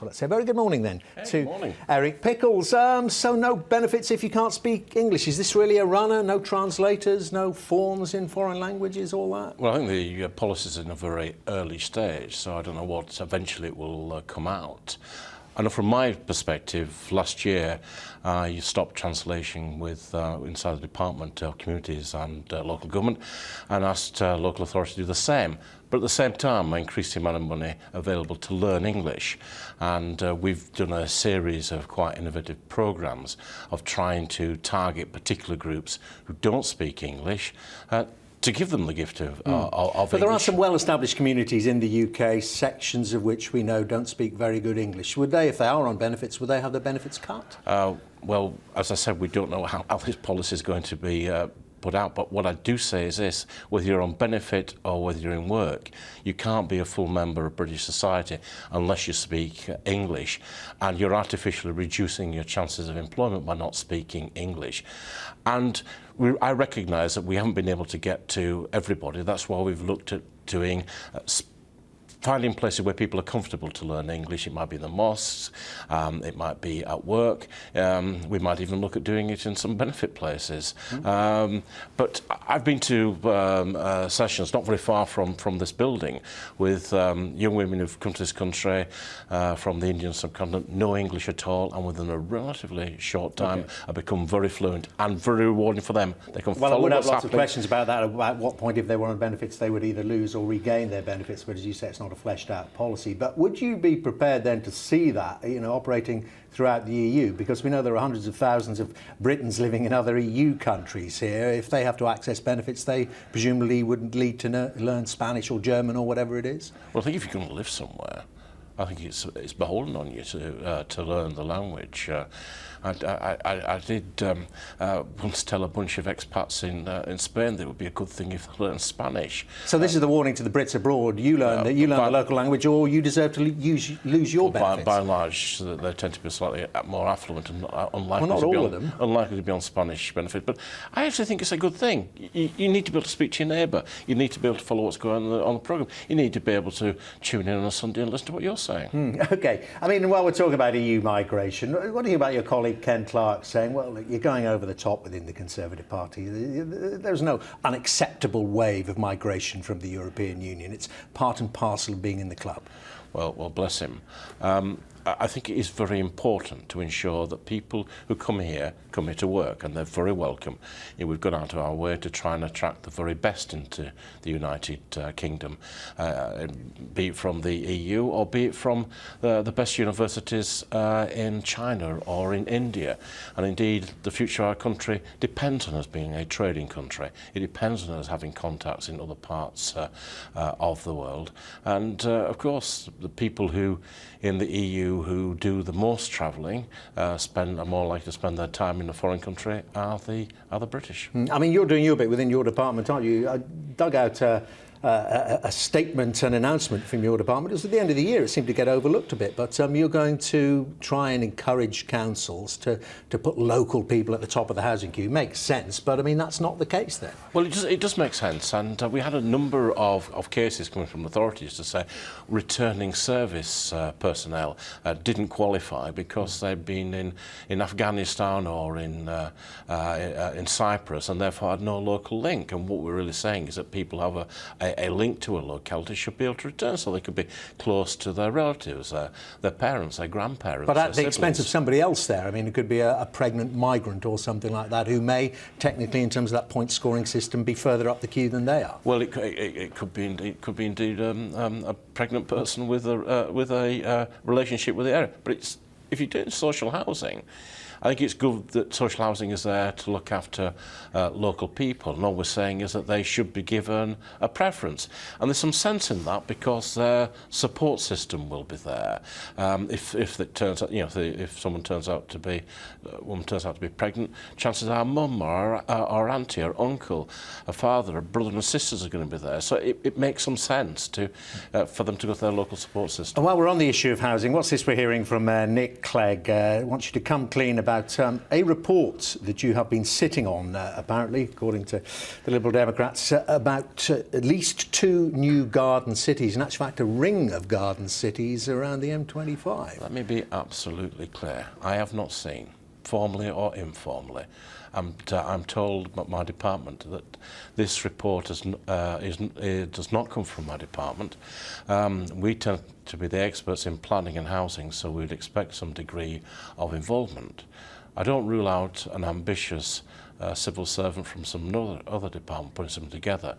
Well, let's say a very good morning then to good morning. Eric Pickles. So no benefits if you can't speak English. Is this really a runner? No translators, no forms in foreign languages, all that? Well, I think the policy's in a very early stage, so I don't know what eventually it will come out. I know from my perspective, last year you stopped translation with inside the Department of Communities and Local Government and asked local authorities to do the same. But at the same time, I increased the amount of money available to learn English. And we've done a series of quite innovative programmes of trying to target particular groups who don't speak English to give them the gift of English. But there are some well-established communities in the UK, sections of which we know don't speak very good English. Would they, if they are on benefits, would they have their benefits cut? Well, as I said, we don't know how this policy is going to be put out, but what I do say is this: whether you're on benefit or whether you're in work, you can't be a full member of British society unless you speak English, and you're artificially reducing your chances of employment by not speaking English. And I recognise that we haven't been able to get to everybody. That's why we've looked at doing finding places where people are comfortable to learn English. It might be in the mosques, it might be at work, we might even look at doing it in some benefit places. But I've been to sessions not very far from this building with young women who've come to this country from the Indian subcontinent, no English at all, and within a relatively short time have become very fluent and very rewarding for them. They can follow I would have what's lots of happening. questions about that, about what point if they were on benefits they would either lose or regain their benefits, but as you say, it's not a fleshed out policy. But would you be prepared then to see that, operating throughout the EU? Because we know there are hundreds of thousands of Britons living in other EU countries here. If they have to access benefits, they presumably wouldn't need to learn Spanish or German or whatever it is? Well, I think if you're going to live somewhere, I think it's beholden on you to learn the language. I did once tell a bunch of expats in Spain that it would be a good thing if they learned Spanish. So this is the warning to the Brits abroad: you learn the local language, or you deserve to lose your benefits. By and large, they tend to be slightly more affluent and unlikely to be on Spanish benefit. But I actually think it's a good thing. You need to be able to speak to your neighbour. You need to be able to follow what's going on the programme. You need to be able to tune in on a Sunday and listen to what you're saying. OK. I mean, while we're talking about EU migration, what do you think about your colleague Ken Clarke saying, well, look, you're going over the top within the Conservative Party. There's no unacceptable wave of migration from the European Union. It's part and parcel of being in the club. Well, bless him. I think it is very important to ensure that people who come here to work, and they're very welcome. We've gone out of our way to try and attract the very best into the United Kingdom, be it from the EU or be it from the best universities in China or in India. And indeed, the future of our country depends on us being a trading country. It depends on us having contacts in other parts of the world. And of course, the people who in the EU who do the most travelling are more likely to spend their time in a foreign country are the British. I mean, you're doing your bit within your department, aren't you? I dug out a statement, an announcement from your department. It was at the end of the year. It seemed to get overlooked a bit, but you're going to try and encourage councils to put local people at the top of the housing queue. Makes sense, but I mean, that's not the case then. Well, it does make sense, and we had a number of cases coming from authorities to say returning service personnel didn't qualify because they'd been in Afghanistan or in Cyprus and therefore had no local link. And what we're really saying is that people have a link to a locality should be able to return, so they could be close to their relatives, their parents, their grandparents. But at the expense of somebody else there. I mean, it could be a pregnant migrant or something like that who may, technically, in terms of that point scoring system, be further up the queue than they are. Well, it could be indeed a pregnant person with a relationship with the area. But if you do social housing, I think it's good that social housing is there to look after local people, and all we're saying is that they should be given a preference. And there's some sense in that because their support system will be there. If it turns out, if someone turns out to be, a woman turns out to be pregnant, chances are mum or auntie or uncle, a father, a brother and sisters are going to be there. So it makes some sense for them to go to their local support system. And while we're on the issue of housing, what's this we're hearing from Nick Clegg? Wants you to come clean about about a report that you have been sitting on, apparently, according to the Liberal Democrats, about at least 2 new garden cities, in actual fact a ring of garden cities around the M25. Let me be absolutely clear. I have not seen, formally or informally, I'm told by my department that this report does not come from my department. We tend to be the experts in planning and housing, so we'd expect some degree of involvement. I don't rule out an ambitious civil servant from some other department putting something together,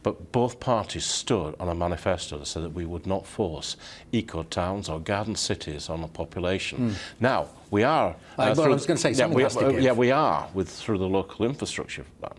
but both parties stood on a manifesto that said that we would not force eco-towns or garden cities on a population. Now, we are... I was going to say, something has to give. Yeah, we are, through the local infrastructure plan,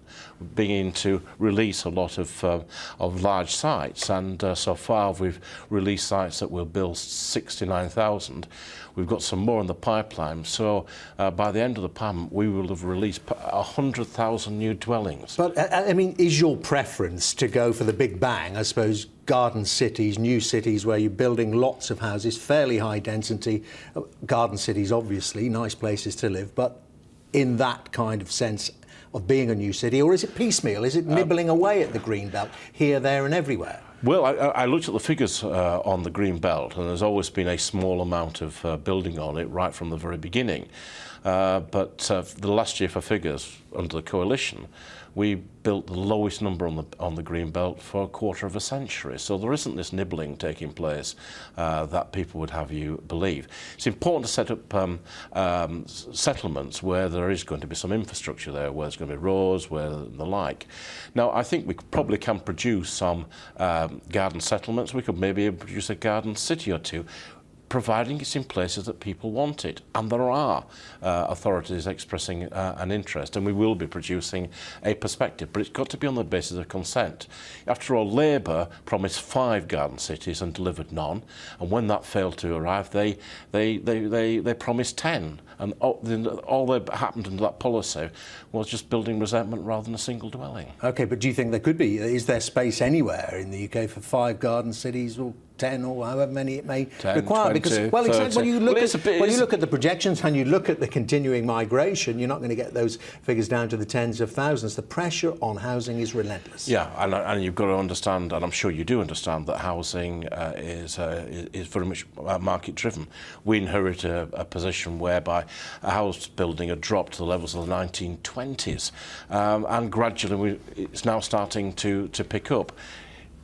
beginning to release a lot of large sites, and so far we've released sites that will build 69,000. We've got some more in the pipeline, so by the end of the plan we will have released 100,000 new dwellings. But, I mean, is your preference to go for the big bang, I suppose, garden cities, new cities where you're building lots of houses, fairly high density, garden cities obviously, nice places to live, but in that kind of sense of being a new city, or is it piecemeal? Is it nibbling away at the green belt here, there and everywhere? Well, I looked at the figures on the green belt, and there's always been a small amount of building on it right from the very beginning. But the last year for figures under the coalition, we built the lowest number on the green belt for a quarter of a century. So there isn't this nibbling taking place that people would have you believe. It's important to set up settlements where there is going to be some infrastructure there, where there's going to be roads, where the like. Now, I think we probably can produce some garden settlements. We could maybe produce a garden city or two, providing it's in places that people want it. And there are authorities expressing an interest, and we will be producing a perspective, but it's got to be on the basis of consent. After all, Labour promised 5 garden cities and delivered none, and when that failed to arrive, they promised 10. And all that happened under that policy was just building resentment rather than a single dwelling. OK, but do you think there could be? Is there space anywhere in the UK for 5 garden cities, or 10, or however many it may 10, require? 20, because, well, 30. exactly, when you look at the projections and you look at the continuing migration, you're not going to get those figures down to the tens of thousands. The pressure on housing is relentless. Yeah, and you've got to understand, and I'm sure you do understand, that housing is very much market-driven. We inherit a position whereby house building had dropped to the levels of the 1920s, and gradually it's now starting to pick up.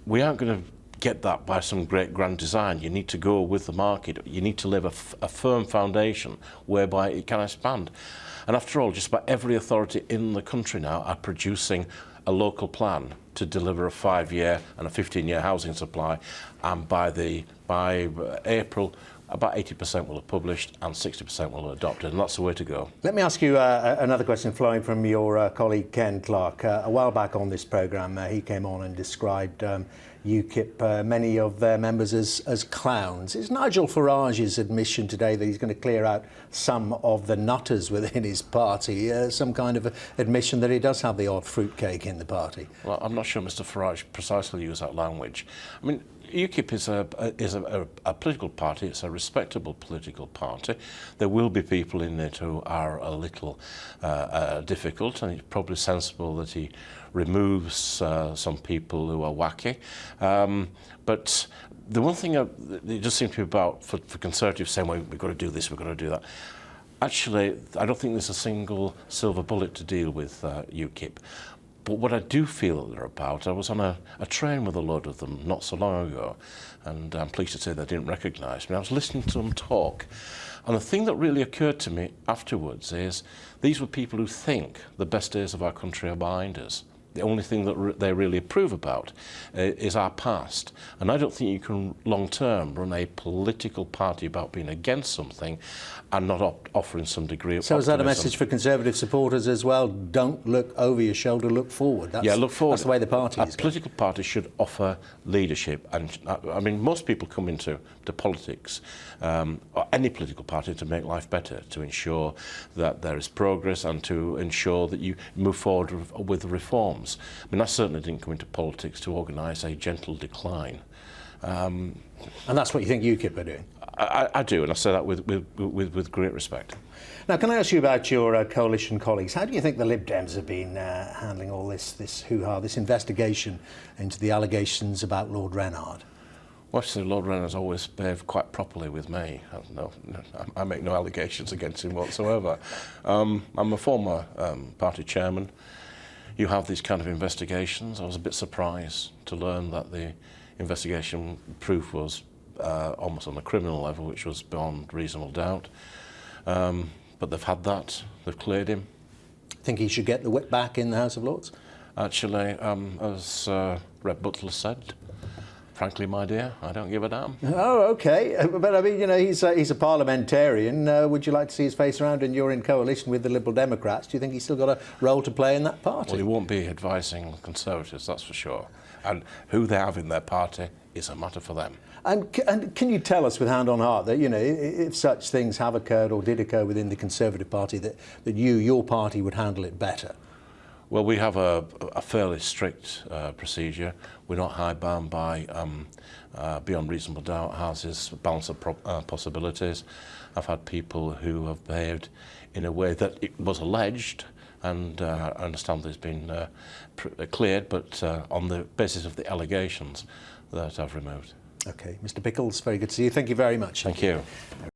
We aren't going to get that by some great grand design. You need to go with the market. You need to leave a firm foundation whereby it can expand. And after all, just about every authority in the country now are producing a local plan to deliver a 5-year and a 15-year housing supply, and by April about 80% will have published and 60% will have adopted, and that's the way to go. Let me ask you another question flowing from your colleague Ken Clarke. A while back on this programme, he came on and described UKIP, many of their members as clowns. Is Nigel Farage's admission today that he's going to clear out some of the nutters within his party some kind of admission that he does have the odd fruitcake in the party? Well, I'm not sure Mr Farage precisely used that language. I mean, UKIP is a political party. It's a respectable political party. There will be people in it who are a little difficult, and it's probably sensible that he removes some people who are wacky. But the one thing it just seems to be about for Conservatives saying, well, we've got to do this, we've got to do that. Actually, I don't think there's a single silver bullet to deal with UKIP. But what I do feel that they're about, I was on a train with a load of them not so long ago, and I'm pleased to say they didn't recognise me. I was listening to them talk, and the thing that really occurred to me afterwards is these were people who think the best days of our country are behind us. The only thing that they really approve about is our past. And I don't think you can long-term run a political party about being against something and not offering some degree of optimism. So is that a message for Conservative supporters as well? Don't look over your shoulder, look forward. Yeah, look forward. That's the way the party is. A political party should offer leadership. And I mean, most people come into politics, or any political party, to make life better, to ensure that there is progress and to ensure that you move forward with reforms. I mean, I certainly didn't come into politics to organise a gentle decline. And that's what you think UKIP are doing? I do, and I say that with great respect. Now, can I ask you about your coalition colleagues? How do you think the Lib Dems have been handling all this hoo-ha, this investigation into the allegations about Lord Reynard? Well, actually, Lord Reynard's always behaved quite properly with me. I make no allegations against him whatsoever. I'm a former party chairman. You have these kind of investigations. I was a bit surprised to learn that the investigation proof was almost on a criminal level, which was beyond reasonable doubt. But they've had that. They've cleared him. Think he should get the whip back in the House of Lords? Actually, as Rep Butler said, frankly, my dear, I don't give a damn. Oh, okay. But I mean, you know, he's a parliamentarian. Would you like to see his face around? And you're in coalition with the Liberal Democrats. Do you think he's still got a role to play in that party? Well, he won't be advising Conservatives, that's for sure. And who they have in their party is a matter for them. And can you tell us with hand on heart that, you know, if such things have occurred or did occur within the Conservative Party, that your party would handle it better? Well, we have a fairly strict procedure. We're not hidebound by beyond reasonable doubt. Ours is a balance of possibilities. I've had people who have behaved in a way that it was alleged, and I understand there's been cleared, but on the basis of the allegations that I've removed. Okay, Mr. Pickles, very good to see you. Thank you very much. Thank you.